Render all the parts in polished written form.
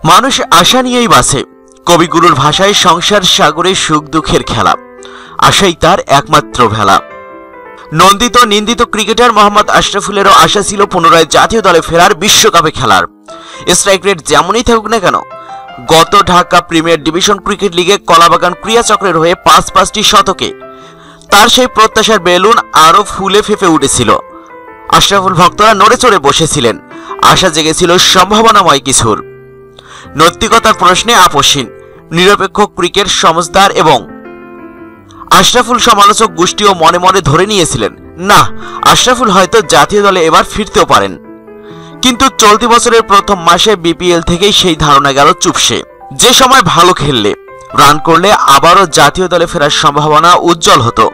মানুষ আশা নিয়েই বাঁচে। কবিগুরুর ভাষায় সংসার সাগরে সুখ দুঃখের খেলা, আশাই তার একমাত্র ভেলা। নন্দিত নিন্দিত ক্রিকেটার মোহাম্মদ আশরাফুলেরও আশা ছিল পুনরায় জাতীয় দলে ফেরার, বিশ্বকাপে খেলার। স্ট্রাইক রেট যেমনই থাকুক না কেন, গত ঢাকা প্রিমিয়ার ডিভিশন ক্রিকেট লিগে কলাবাগান ক্রীড়াচক্রের হয়ে 5-5টি শতকে তার সেই প্রত্যাশার বেলুন আরো ফুলে ফেঁপে উঠেছিল। আশরাফুল ভক্তরা নড়ে চড়ে বসেছিলেন, আশা জেগেছিল সম্ভাবনাময় কিছুর। নৈতিকতার প্রশ্নে আপোষহীন, নিরপেক্ষ ক্রিকেট সমজদার এবং আশরাফুল সমালোচক গোষ্ঠীও মনে মনে ধরে নিয়েছিলেন, না, আশরাফুল হয়তো জাতীয় দলে এবার ফিরতেও পারেন। কিন্তু চলতি বছরের প্রথম মাসে বিপিএল থেকেই সেই ধারণা গেল চুপসে। যে সময় ভালো খেললে, রান করলে আবারও জাতীয় দলে ফেরার সম্ভাবনা উজ্জ্বল হতো,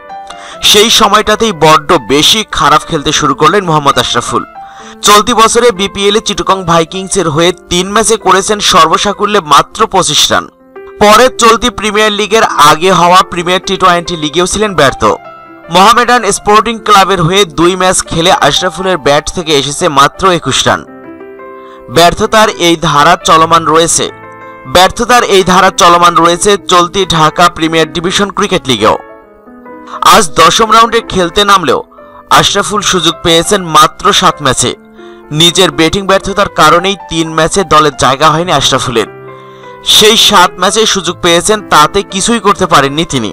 সেই সময়টাতেই বড্ড বেশি খারাপ খেলতে শুরু করলেন মোহাম্মদ আশরাফুল। চলতি বছরে বিপিএল এ চিটাগং ভাইকিংসের হয়ে 3 ম্যাচে করেছেন সর্বসাকুল্যে মাত্র 25 রান। পরে চলতি প্রিমিয়ার লিগের আগে হওয়া প্রিমিয়ার টি-20 লিগেও ছিলেন ব্যর্থ। মোহামেডান স্পোর্টিং ক্লাবের হয়ে 2 ম্যাচ খেলে আশরাফুলের ব্যাট থেকে এসেছে মাত্র 21 রান। ব্যর্থতার এই ধারা চলমান রয়েছে চলতি ঢাকা প্রিমিয়ার ডিভিশন ক্রিকেট লিগেও। আজ 10ম রাউন্ডে খেলতে নামলেও আশরাফুল সুযোগ পেয়েছেন মাত্র 7 ম্যাচে। নিজের ব্যাটিং ব্যর্থতার কারণেই 3 ম্যাচে দলের জায়গা হয়নি আশরাফুলের। সেই 7 ম্যাচে সুযোগ পেয়েছেন, তাতে কিছুই করতে পারেননি তিনি।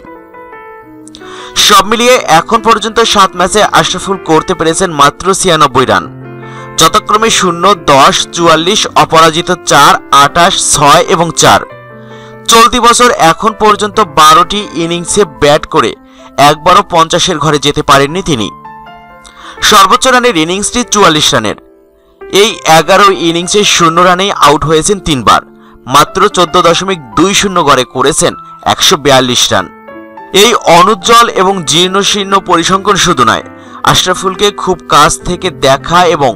সব মিলিয়ে এখন পর্যন্ত 7 ম্যাচে আশরাফুল করতে পেরেছেন মাত্র 96 রান, যথাক্রমে 0, 10, 44, অপরাজিত 4, 28, 6 এবং 4। চলতি বছর এখন পর্যন্ত 12টি ইনিংসে ব্যাট করে একবারও 50-এর ঘরে যেতে পারেননি তিনি। সর্বোচ্চ রানের ইনিংসটি 44 রানের। এই 11 ইনিংসে 0 রানেই আউট হয়েছেন 3 বার। মাত্র 14.20 গড়ে করেছেন 142 রান। এই অনুজ্জ্বল এবং জীর্ণশীর্ণ পরিসংখ্যান শুধু নয়, আশরাফুলকে খুব কাছ থেকে দেখা এবং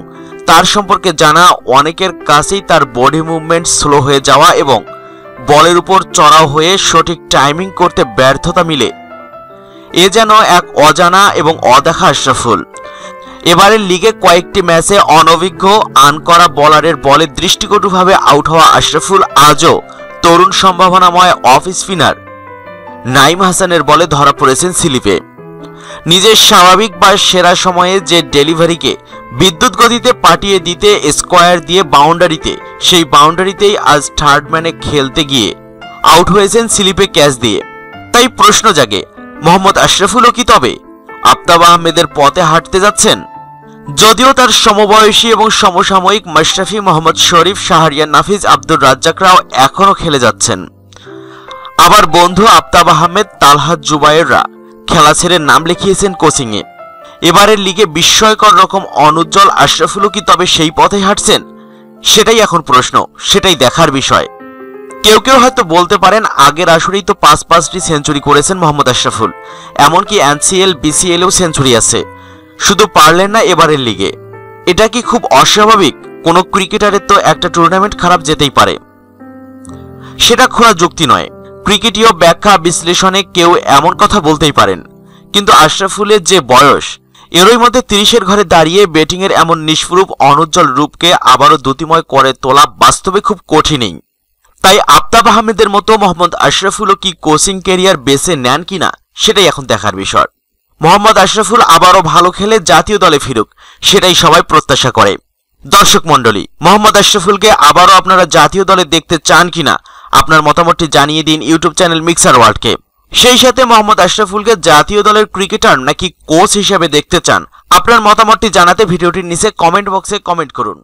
তার সম্পর্কে জানা অনেকের কাছেই তার বডি মুভমেন্ট স্লো হয়ে যাওয়া এবং বলের উপর চড়াও হয়ে সঠিক টাইমিং করতে ব্যর্থতা মিলে এ যেন এক অজানা এবং অদেখা আশরাফুল। এবারের লিগে কয়েকটি ম্যাচে অনভিজ্ঞ আনকরা বোলারের বলে দৃষ্টিকটুভাবে আউট হওয়া আশরাফুল আজও তরুণ সম্ভাবনাময় অফ স্পিনার নাইম হাসানের বলে ধরা পড়েছেন স্লিপে। নিজের স্বাভাবিক বা সেরা সময়ে যে ডেলিভারিকে বিদ্যুৎ গতিতে পাঠিয়ে দিতে স্কোয়ার দিয়ে বাউন্ডারিতে, সেই বাউন্ডারিতেই আজ থার্ড ম্যানে খেলতে গিয়ে আউট হয়েছেন স্লিপে ক্যাচ দিয়ে। তাই প্রশ্ন জাগে, মোহাম্মদ আশরাফুলও কি তবে আফতাব আহমেদের পথে হাঁটতে যাচ্ছেন? যদিও তার সমবয়সী এবং সমসাময়িক মাশরাফি, মোহাম্মদ শরীফ, শাহরিয়ার নাফিজ, আব্দুর রাজ্জাকরাও এখনও খেলে যাচ্ছেন। আবার বন্ধু আফতাব আহমেদ, তালহাত জুবায়েররা খেলা ছেড়ে নাম লিখিয়েছেন কোচিংয়ে। এবারের লিগে বিস্ময়কর রকম অনুজ্জ্বল আশরাফুলও কি তবে সেই পথে হাঁটছেন? সেটাই এখন প্রশ্ন, সেটাই দেখার বিষয়। কেউ কেউ হয়তো বলতে পারেন, আগের আসরেই তো 5-5টি সেঞ্চুরি করেছেন মোহাম্মদ আশরাফুল, এমনকি এনসিএল, বিসিএলেও সেঞ্চুরি আছে, শুধু পারলেন না এবারের লিগে। এটা কি খুব অস্বাভাবিক? কোনো ক্রিকেটারের তো একটা টুর্নামেন্ট খারাপ যেতেই পারে, সেটা খোলা যুক্তি নয়। ক্রিকেটীয় ব্যাখ্যা বিশ্লেষণে কেউ এমন কথা বলতেই পারেন, কিন্তু আশরাফুলের যে বয়স, এরই মধ্যে 30-এর ঘরে দাঁড়িয়ে ব্যাটিংয়ের এমন নিষ্প্রভ অনুজ্জ্বল রূপকে আবারও দ্যুতিময় করে তোলা বাস্তবে খুব কঠিনই। তাই আফতাব আহমেদের মতো মোহাম্মদ আশরাফুলও কি কোচিং ক্যারিয়ার বেছে নেন কিনা, সেটাই এখন দেখার বিষয়। মোহাম্মদ আশরাফুল আবারও ভালো খেলে জাতীয় দলে ফিরুক, সেটাই সবাই প্রত্যাশা করে। দর্শক মণ্ডলী, মোহাম্মদ আশরাফুলকে আবারও আপনারা জাতীয় দলে দেখতে চান কিনা আপনার মতামতটি জানিয়ে দিন ইউটিউব চ্যানেল মিক্সার ওয়ার্ল্ডকে। সেই সাথে মোহাম্মদ আশরাফুলকে জাতীয় দলের ক্রিকেটার নাকি কোচ হিসেবে দেখতে চান, আপনার মতামতটি জানাতে ভিডিওটির নিচে কমেন্ট বক্সে কমেন্ট করুন।